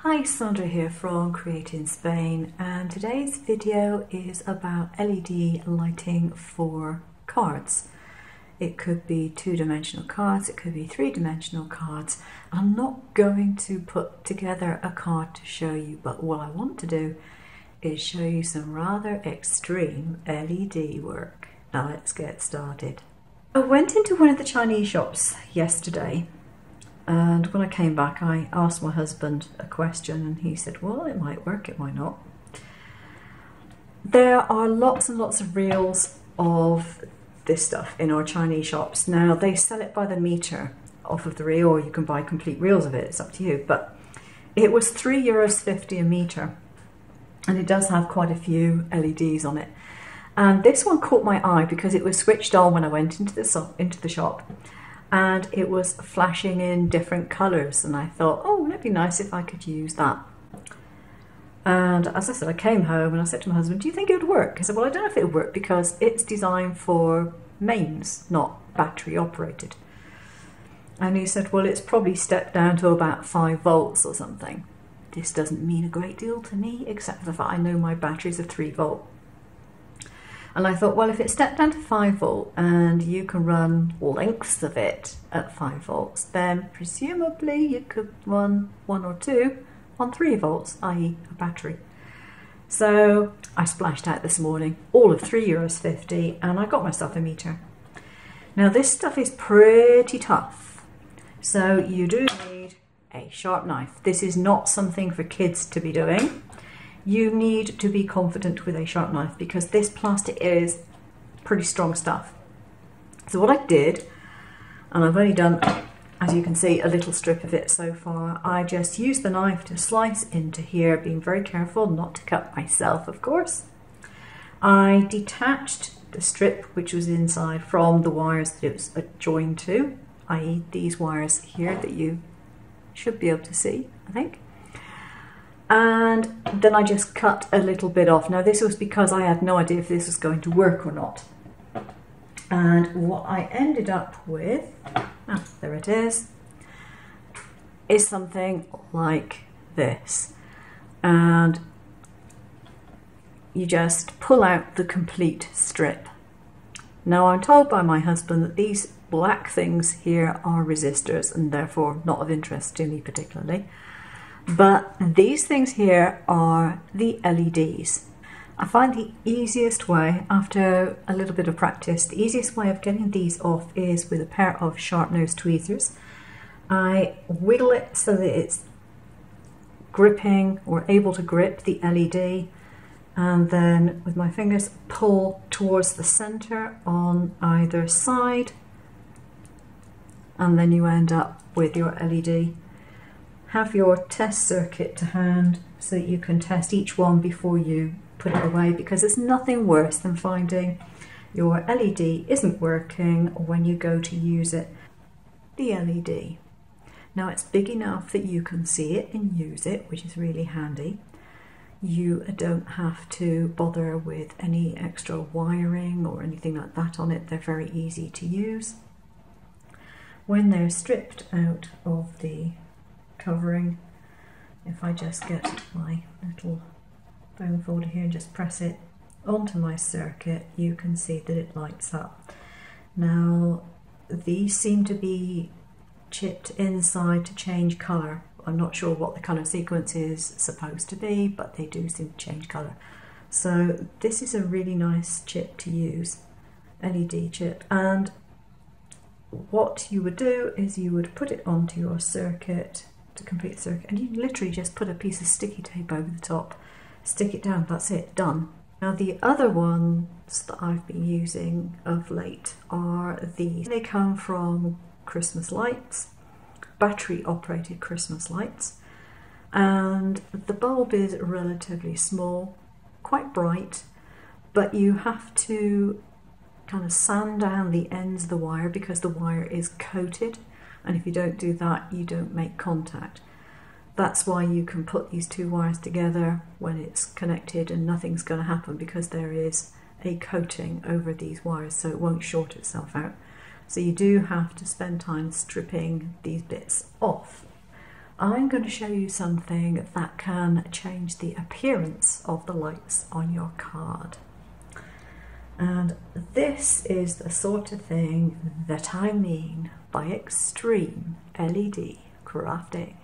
Hi, Sandra here from Create in Spain, and today's video is about LED lighting for cards. It could be two-dimensional cards, it could be three-dimensional cards. I'm not going to put together a card to show you, but what I want to do is show you some rather extreme LED work. Now let's get started. I went into one of the Chinese shops yesterday, and when I came back I asked my husband a question and he said, well, it might work, it might not. There are lots and lots of reels of this stuff in our Chinese shops. Now they sell it by the meter off of the reel, or you can buy complete reels of it, it's up to you. But it was €3.50 a meter, and it does have quite a few LEDs on it. And this one caught my eye because it was switched on when I went into the shop. And it was flashing in different colours, and I thought, oh, it'd be nice if I could use that. And as I said, I came home and I said to my husband, do you think it would work? He said, well, I don't know if it would work because it's designed for mains, not battery operated. And he said, well, it's probably stepped down to about 5 volts or something. This doesn't mean a great deal to me, except for the fact I know my batteries are 3 volt. And I thought, well, if it stepped down to 5 volt and you can run lengths of it at 5 volts, then presumably you could run 1 or 2 on 3 volts, i.e. a battery. So I splashed out this morning all of €3.50 and I got myself a meter. Now this stuff is pretty tough, so you do need a sharp knife. This is not something for kids to be doing. You need to be confident with a sharp knife because this plastic is pretty strong stuff. So what I did, and I've only done, as you can see, a little strip of it so far, I just used the knife to slice into here, being very careful not to cut myself, of course. I detached the strip which was inside from the wires that it was joined to, i.e. these wires here that you should be able to see, I think. And then I just cut a little bit off. Now this was because I had no idea if this was going to work or not. And what I ended up with, there it is something like this. And you just pull out the complete strip. Now I'm told by my husband that these black things here are resistors and therefore not of interest to me particularly. But these things here are the LEDs. I find the easiest way, after a little bit of practice, the easiest way of getting these off is with a pair of sharp-nosed tweezers. I wiggle it so that it's gripping or able to grip the LED, and then with my fingers pull towards the center on either side, and then you end up with your LED. Have your test circuit to hand so that you can test each one before you put it away, because it's nothing worse than finding your LED isn't working when you go to use it. The LED. Now it's big enough that you can see it and use it, which is really handy. You don't have to bother with any extra wiring or anything like that on it. They're very easy to use. When they're stripped out of the covering, if I just get my little foam folder here and just press it onto my circuit, you can see that it lights up. Now these seem to be chipped inside to change colour. I'm not sure what the colour sequence is supposed to be, but they do seem to change colour. So this is a really nice chip to use, LED chip. And what you would do is you would put it onto your circuit, to complete the circuit, and you literally just put a piece of sticky tape over the top, stick it down, that's it, done. Now the other ones that I've been using of late are these. They come from Christmas lights, battery operated Christmas lights, and the bulb is relatively small, quite bright, but you have to kind of sand down the ends of the wire because the wire is coated. And if you don't do that, you don't make contact. That's why you can put these two wires together when it's connected and nothing's going to happen, because there is a coating over these wires so it won't short itself out. So you do have to spend time stripping these bits off. I'm going to show you something that can change the appearance of the lights on your card. And this is the sort of thing that I mean by extreme LED crafting.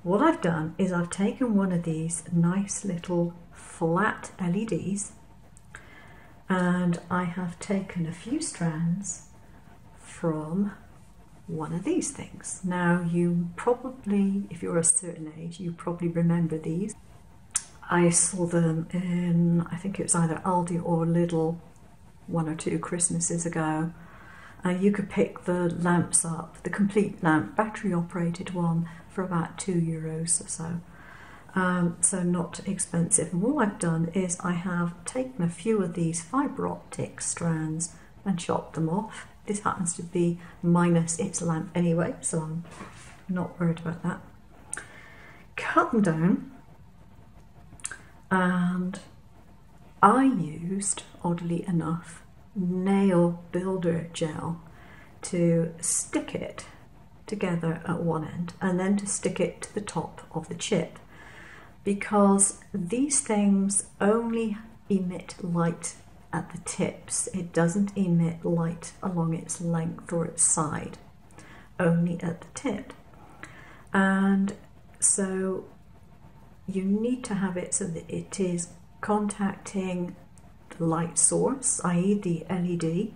What I've done is I've taken one of these nice little flat LEDs and I have taken a few strands from one of these things. Now you probably, if you're a certain age, you probably remember these. I saw them in, I think it was either Aldi or Lidl 1 or 2 Christmases ago. You could pick the lamps up, the complete lamp, battery operated one, for about €2 or so. So not expensive. And what I've done is I have taken a few of these fibre optic strands and chopped them off. This happens to be minus its lamp anyway, so I'm not worried about that. Cut them down, and I used, oddly enough, nail builder gel to stick it together at one end and then to stick it to the top of the chip, because these things only emit light at the tips. It doesn't emit light along its length or its side, only at the tip. And so you need to have it so that it is contacting the light source, i.e. the LED,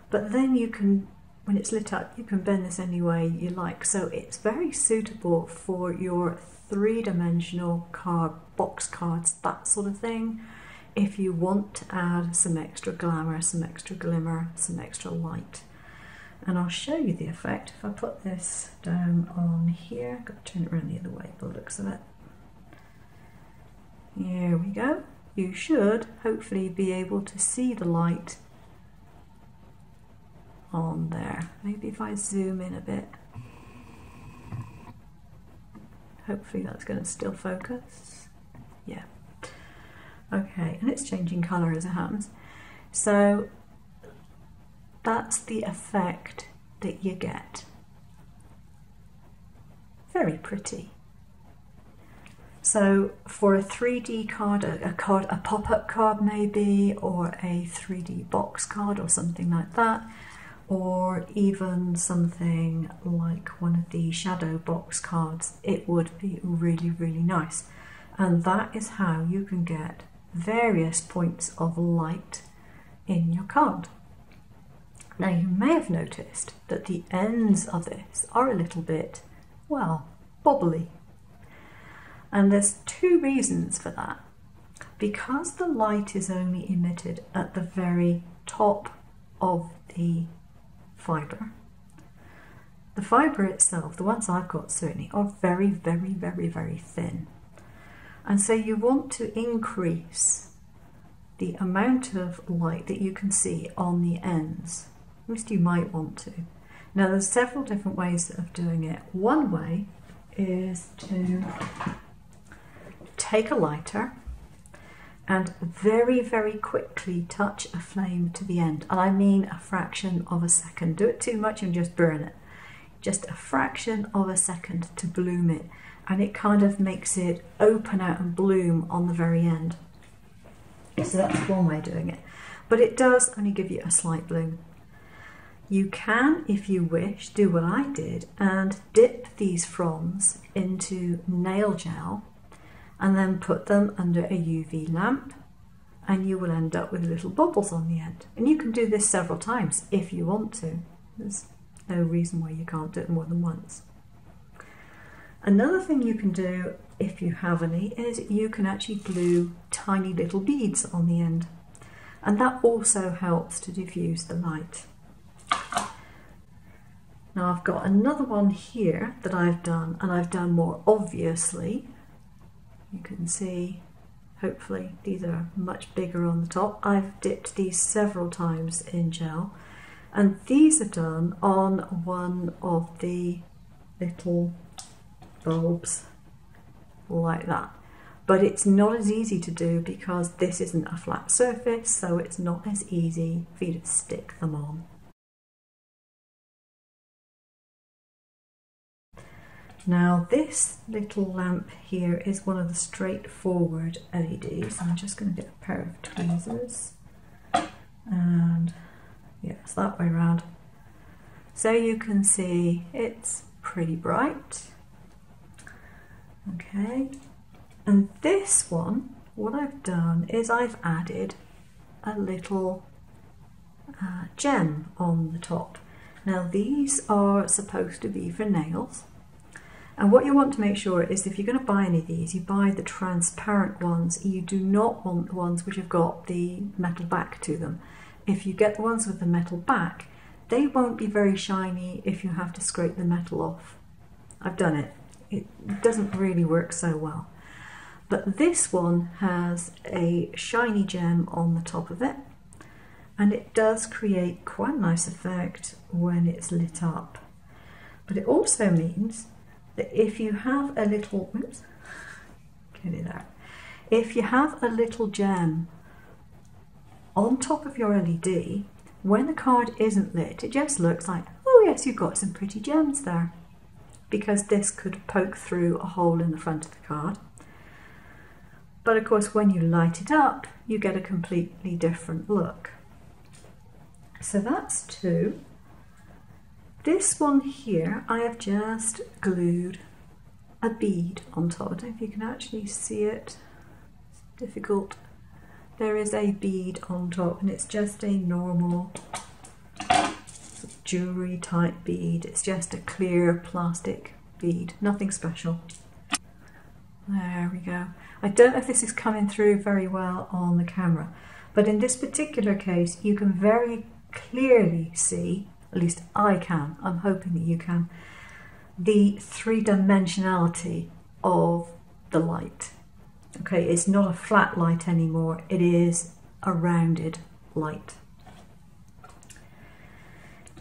but then you can, when it's lit up, you can bend this any way you like. So it's very suitable for your three-dimensional card, box cards, that sort of thing. If you want to add some extra glamour, some extra glimmer, some extra light. And I'll show you the effect. If I put this down on here, I've got to turn it around the other way by the looks of it. Here we go. You should hopefully be able to see the light on there. Maybe if I zoom in a bit. Hopefully that's going to still focus. Yeah. Okay, and it's changing colour as it happens. So that's the effect that you get. Very pretty. So for a 3D card, a pop-up card maybe, or a 3D box card or something like that, or even something like one of the shadow box cards, it would be really, really nice. And that is how you can get various points of light in your card. Now you may have noticed that the ends of this are a little bit, well, bobbly. And there's 2 reasons for that. Because the light is only emitted at the very top of the fibre itself, the ones I've got certainly, are very, very, very, very thin. And so you want to increase the amount of light that you can see on the ends. At least you might want to. Now there's several different ways of doing it. One way is to take a lighter and very, very quickly touch a flame to the end. And I mean a fraction of a second. Do it too much and just burn it. Just a fraction of a second to bloom it. And it kind of makes it open out and bloom on the very end. So that's one way of doing it. But it does only give you a slight bloom. You can, if you wish, do what I did and dip these fronds into nail gel and then put them under a UV lamp, and you will end up with little bubbles on the end. And you can do this several times if you want to. There's no reason why you can't do it more than once. Another thing you can do, if you have any, is you can actually glue tiny little beads on the end. And that also helps to diffuse the light. Now I've got another one here that I've done, and I've done more obviously. You can see, hopefully, these are much bigger on the top. I've dipped these several times in gel, and these are done on one of the little bulbs like that. But it's not as easy to do because this isn't a flat surface, so it's not as easy for you to stick them on. Now this little lamp here is one of the straightforward LEDs. I'm just going to get a pair of tweezers and yes, that way around. So you can see it's pretty bright. Okay, and this one, what I've done is I've added a little gem on the top. Now these are supposed to be for nails, and what you want to make sure is if you're going to buy any of these, you buy the transparent ones. You do not want the ones which have got the metal back to them. If you get the ones with the metal back, they won't be very shiny if you have to scrape the metal off. I've done it. It doesn't really work so well. But this one has a shiny gem on the top of it, and it does create quite a nice effect when it's lit up. But it also means that if you have a little, oops, get it out. If you have a little gem on top of your LED, when the card isn't lit, it just looks like, oh yes, you've got some pretty gems there. Because this could poke through a hole in the front of the card. But of course, when you light it up, you get a completely different look. So that's two. This one here, I have just glued a bead on top. I don't know if you can actually see it. It's difficult. There is a bead on top, and it's just a normal jewellery type bead. It's just a clear plastic bead, nothing special. There we go. I don't know if this is coming through very well on the camera, but in this particular case you can very clearly see, at least I can, I'm hoping that you can, the three-dimensionality of the light. Okay, it's not a flat light anymore, it is a rounded light.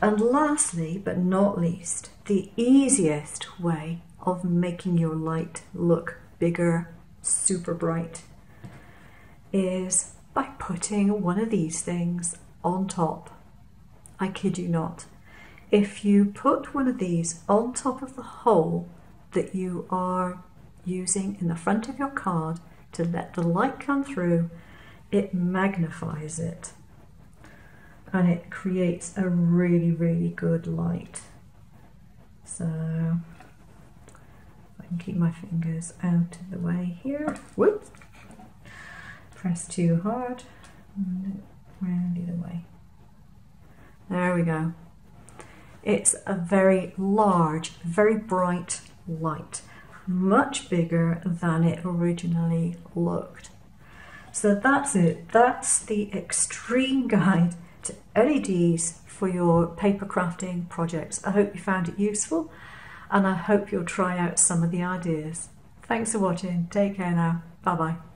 And lastly, but not least, the easiest way of making your light look bigger, super bright, is by putting one of these things on top. I kid you not. If you put one of these on top of the hole that you are using in the front of your card to let the light come through, it magnifies it. And it creates a really, really good light. So I can keep my fingers out of the way here. Whoops! Press too hard and round either way. There we go. It's a very large, very bright light, much bigger than it originally looked. So that's it. That's the extreme guide to LEDs for your paper crafting projects. I hope you found it useful, and I hope you'll try out some of the ideas. Thanks for watching. Take care now. Bye bye.